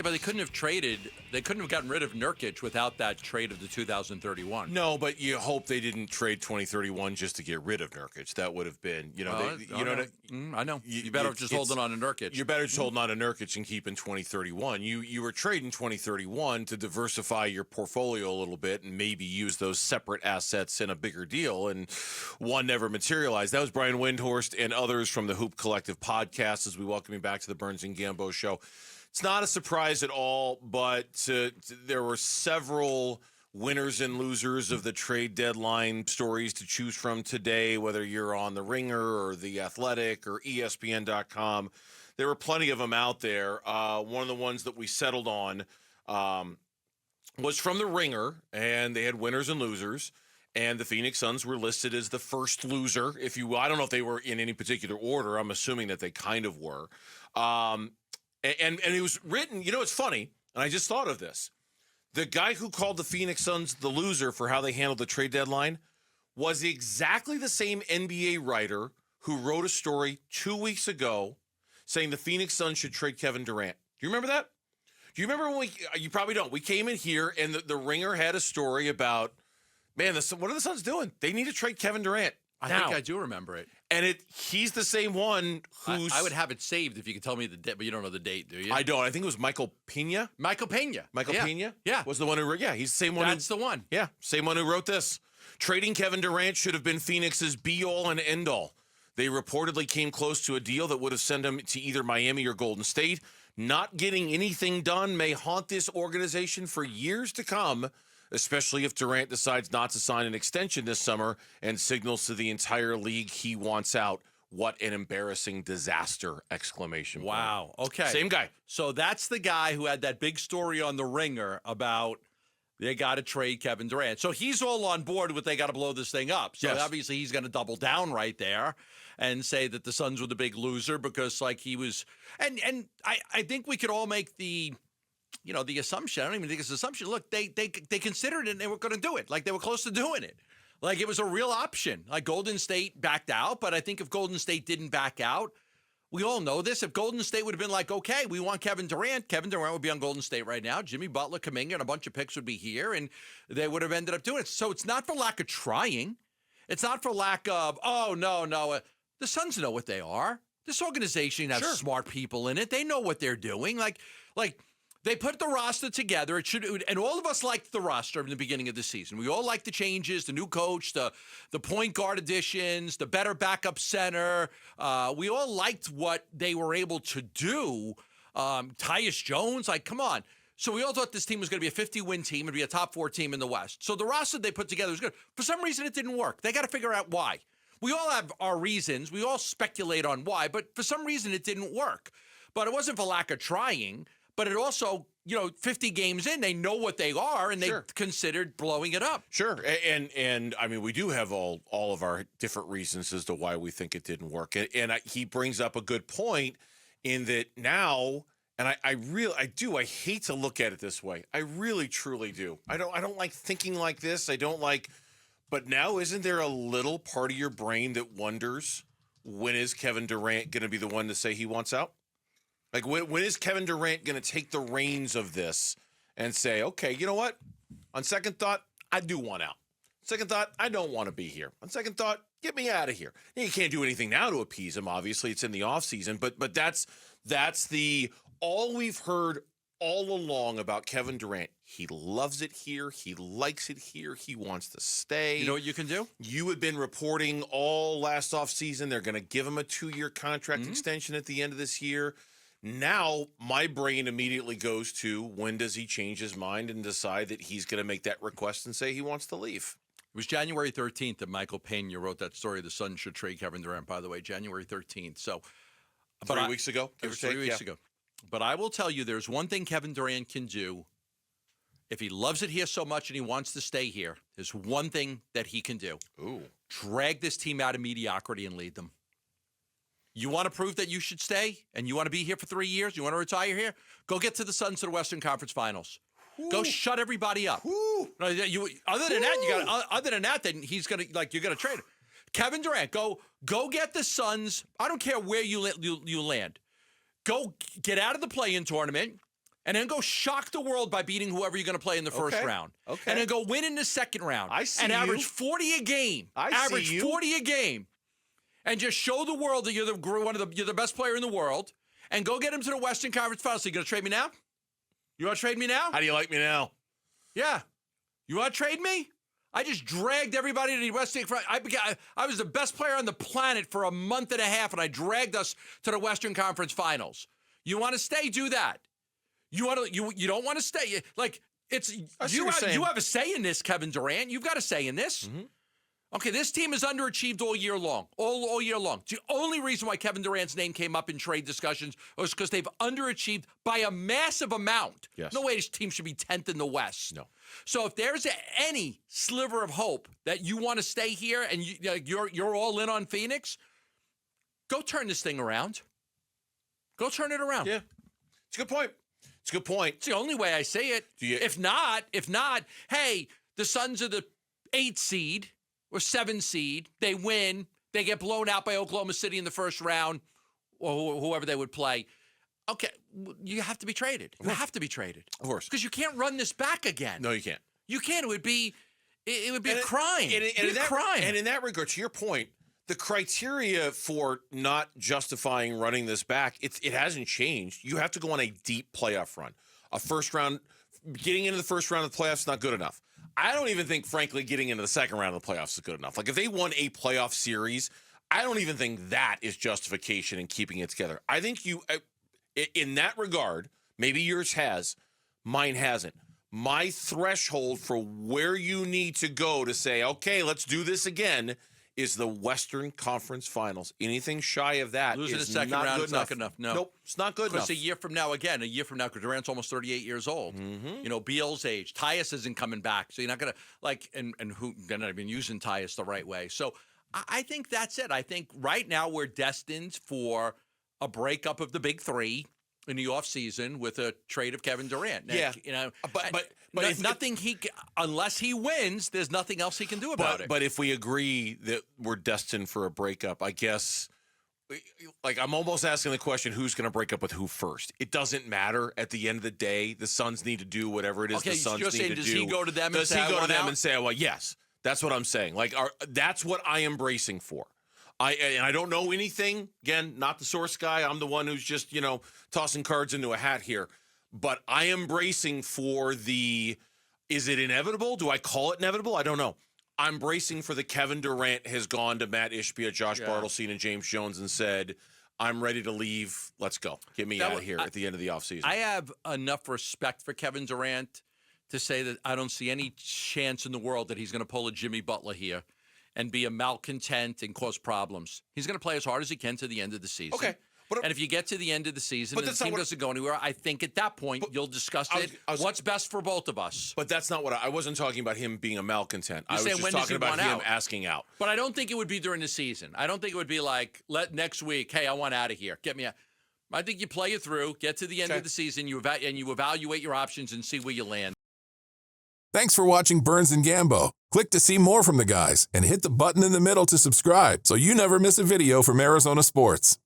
But they couldn't have gotten rid of Nurkic without that trade of the 2031. No, but you hope they didn't trade 2031 just to get rid of Nurkic. That would have been, I know. You better just holding on to Nurkic. You're better just holding on to Nurkic and keeping 2031. You were trading 2031 to diversify your portfolio a little bit and maybe use those separate assets in a bigger deal, and one never materialized. That was Brian Windhorst and others from the Hoop Collective podcast as we welcome you back to the Burns and Gambo show. It's not a surprise at all, but there were several winners and losers of the trade deadline stories to choose from today, whether you're on The Ringer or The Athletic or ESPN.com. There were plenty of them out there. One of the ones that we settled on was from The Ringer, and they had winners and losers. And the Phoenix Suns were listed as the first loser, if you will. I don't know if they were in any particular order. I'm assuming that they kind of were. And it was written, it's funny, and I just thought of this. The guy who called the Phoenix Suns the loser for how they handled the trade deadline was exactly the same NBA writer who wrote a story 2 weeks ago saying the Phoenix Suns should trade Kevin Durant. Do you remember that? Do you remember when you probably don't. We came in here and the Ringer had a story about, man, what are the Suns doing? They need to trade Kevin Durant. I think I do remember it. And he's the same one who's... I would have it saved if you could tell me the date, but you don't know the date, do you? I don't. I think it was Michael Pena. Michael Pena. Yeah. Was the one who wrote... Yeah, he's the same one. That's the one. Yeah, same one who wrote this. Trading Kevin Durant should have been Phoenix's be-all and end-all. They reportedly came close to a deal that would have sent him to either Miami or Golden State. Not getting anything done may haunt this organization for years to come, especially if Durant decides not to sign an extension this summer and signals to the entire league he wants out. What an embarrassing disaster! Exclamation point. Wow. Okay. Same guy. So that's the guy who had that big story on The Ringer about they got to trade Kevin Durant. So he's all on board with they got to blow this thing up. So obviously he's going to double down right there and say that the Suns were the big loser because he was. And I think we could all make the assumption. I don't even think it's an assumption. Look, they considered it and they were going to do it. They were close to doing it. It was a real option. Golden State backed out, but I think if Golden State didn't back out, we all know this. If Golden State would have been okay, we want Kevin Durant would be on Golden State right now. Jimmy Butler, Kuminga, and a bunch of picks would be here, and they would have ended up doing it. So it's not for lack of trying. It's not for lack of, no. The Suns know what they are. This organization has smart people in it. They know what they're doing. They put the roster together. And all of us liked the roster in the beginning of the season. We all liked the changes, the new coach, the point guard additions, the better backup center. We all liked what they were able to do. Tyus Jones, come on. So we all thought this team was going to be a 50-win team and be a top 4 team in the West. So the roster they put together was good. For some reason, it didn't work. They got to figure out why. We all have our reasons. We all speculate on why. But for some reason, it didn't work. But it wasn't for lack of trying. But it also, 50 games in, they know what they are, and they considered blowing it up. Sure. And I mean, we do have all of our different reasons as to why we think it didn't work. And he brings up a good point in that now, and I hate to look at it this way. I really, truly do. I don't like thinking like this. But now isn't there a little part of your brain that wonders, when is Kevin Durant going to be the one to say he wants out? When is Kevin Durant going to take the reins of this and say, okay, you know what? On second thought, I do want out. Second thought, I don't want to be here. On second thought, get me out of here. You can't do anything now to appease him, obviously. It's in the offseason. But that's all we've heard all along about Kevin Durant. He loves it here. He likes it here. He wants to stay. You know what you can do? You had been reporting all last offseason they're going to give him a 2-year contract extension at the end of this year. Now, my brain immediately goes to, when does he change his mind and decide that he's going to make that request and say he wants to leave? It was January 13th that Michael Pena wrote that story. The Suns should trade Kevin Durant, by the way, January 13th. So, 3 weeks ago? It was 3 weeks ago. But I will tell you, there's one thing Kevin Durant can do. If he loves it here so much and he wants to stay here, there's one thing that he can do. Ooh. Drag this team out of mediocrity and lead them. You want to prove that you should stay and you want to be here for 3 years? You want to retire here? Go get to the Suns to the Western Conference Finals. Ooh. Go shut everybody up. Other than that, then he's gonna you're gonna trade him. Kevin Durant, go get the Suns. I don't care where you land. Go get out of the play-in tournament. and then go shock the world by beating whoever you're going to play in the first round. Okay. And then go win in the second round. I see and you. average 40 a game. Average 40 a game. And just show the world that you're the best player in the world. And go get him to the Western Conference Finals. So you going to trade me now? You want to trade me now? How do you like me now? Yeah. You want to trade me? I just dragged everybody to the Western Conference. I was the best player on the planet for a month and a half, and I dragged us to the Western Conference Finals. You want to stay? Do that. You don't want to stay? Like you have a say in this, Kevin Durant. You've got a say in this. Mm-hmm. Okay, this team has underachieved all year long. All year long. The only reason why Kevin Durant's name came up in trade discussions was because they've underachieved by a massive amount. Yes. No way this team should be 10th in the West. No. So if there's any sliver of hope that you want to stay here and you're all in on Phoenix, go turn this thing around. Go turn it around. Yeah, it's a good point. It's a good point. It's the only way I say it. If not, hey, the Suns are the 8th seed. Or 7 seed, they win, they get blown out by Oklahoma City in the first round, or whoever they would play. Okay, you have to be traded. You have to be traded. Of course. Because you can't run this back again. No, you can't. You can't. It would be a crime. Crime. And in that regard, to your point, the criteria for not justifying running this back, it hasn't changed. You have to go on a deep playoff run. A first round, getting into the first round of the playoffs is not good enough. I don't even think, frankly, getting into the second round of the playoffs is good enough. Like, if they won a playoff series, I don't even think that is justification in keeping it together. I think in that regard, maybe yours has, mine hasn't. My threshold for where you need to go to say, okay, let's do this again, is the Western Conference Finals. Anything shy of that losing is the second not round good is enough. not good enough. No. Nope, it's not good enough. Because a year from now, because Durant's almost 38 years old. Mm-hmm. Beal's age. Tyus isn't coming back. So you're not going to, and who, they're not even using Tyus the right way. So I think that's it. I think right now we're destined for a breakup of the big three in the offseason with a trade of Kevin Durant. Yeah. But nothing unless he wins, there's nothing else he can do about it. But if we agree that we're destined for a breakup, I guess, like, I'm almost asking the question, who's going to break up with who first? It doesn't matter. At the end of the day, the Suns need to do whatever it is the Suns need to do. Does he go to them and say, well, yes, that's what I'm saying. Like, that's what I am bracing for. I don't know anything. Again, not the source guy. I'm the one who's just, tossing cards into a hat here. But I am bracing for is it inevitable? Do I call it inevitable? I don't know. I'm bracing for the Kevin Durant has gone to Matt Ishbia, Josh Bartelstein, and James Jones and said, I'm ready to leave. Let's go. Get me out of here at the end of the offseason. I have enough respect for Kevin Durant to say that I don't see any chance in the world that he's going to pull a Jimmy Butler here and be a malcontent and cause problems. He's going to play as hard as he can to the end of the season. Okay. And if you get to the end of the season and the team doesn't go anywhere, I think at that point you'll discuss what's best for both of us. But that's not what I wasn't talking about him being a malcontent. I was saying, just talking about him asking out. But I don't think it would be during the season. I don't think it would be like, next week, hey, I want out of here. Get me out. I think you play it through, get to the end of the season, you evaluate your options and see where you land. Thanks for watching Burns and Gambo. Click to see more from the guys and hit the button in the middle to subscribe so you never miss a video from Arizona sports.